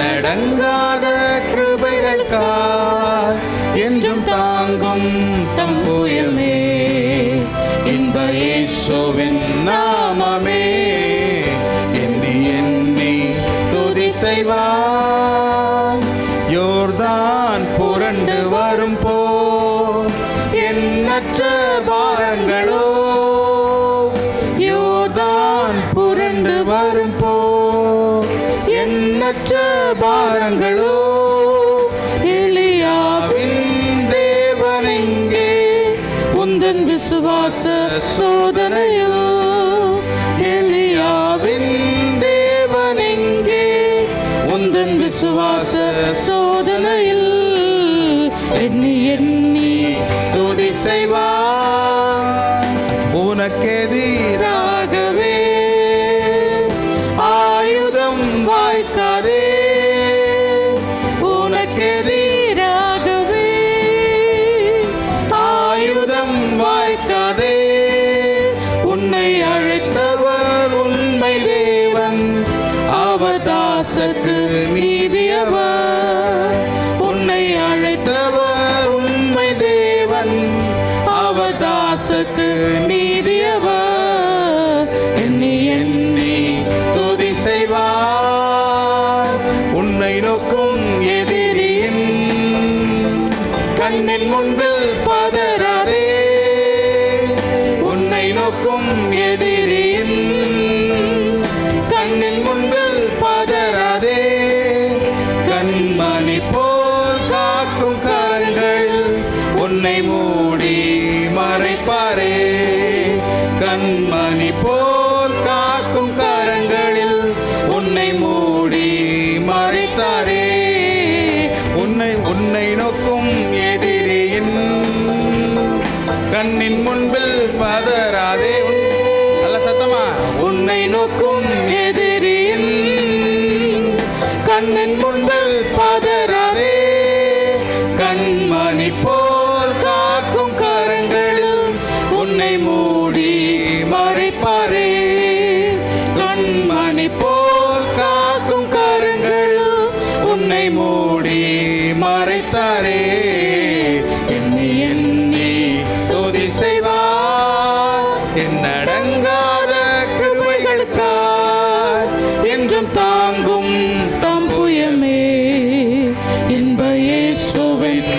எண்ணடங்காத கிருபைகளுக்காய் என்றும் தாங்கும் தம் புயமே இன்ப இயேசுவின் நாமமே எண்ணி எண்ணி துதி செய்வார். யோர்தான் புரண்டு வரும் போர் எண்ணற்ற பாரங்களோ, யோர்தான் புரண்டு வரும் போர் எண்ணற்ற பாரங்களோ, எலியாவின் தேவனெங்கே உந்தன் விசுவாச சோதனையோ, எலியாவின் தேவனெங்கே உந்தன் விசுவாச சோதனையில் எண்ணி எண்ணி துதி செய்வார். உனக்கெதிராகவே ஆயுதம் வாய்க்காதே, உனக்கெதிராகவே ஆயுதம் வாய்க்காதே. உன்னை அழைத்தவர் உண்மை தேவன், அவர் தாசர்க்கு நீதியவர். உன்னை அழைத்தவர் உண்மை தேவன், அவர் தாசர்க்கு நீதியவர். எண்ணி எண்ணி துதி செய்வார். உன்னை நோக்கும் எதிரியின் கண்ணின் முன்பில் பதறாதே, உன்னை நோக்கும் எதிரியின் கண்ணின் முன்பில் பதறாதே. கண்மணி போல் காக்கும் கரங்களில் உன்னை மூடி மறைப்பாரே, கண்மணி போல் காக்கும் கரங்களில் உன்னை மூடி மறைத்தாரே. உன்னை நோக்கும் எதிரியின் கண்ணின் முன்பில் பதறாதே. நல்ல சத்தமா, உன்னை நோக்கும் எதிரியின் கண்ணின் முன்பில் பதறாதே. கண்மணி போல் காக்கும் கரங்களில் உன்னை மூடி மறைப்பாரே, கண்மணி போல் காக்கும் கரங்களில் உன்னை மூடி மறைத்தாரே. எண்ணி எண்ணி துதி செய்வார். எண்ணடங்காத கிருபைகளுக்காய் என்றும் தாங்கும் தம் புயமே இன்ப இயேசுவின்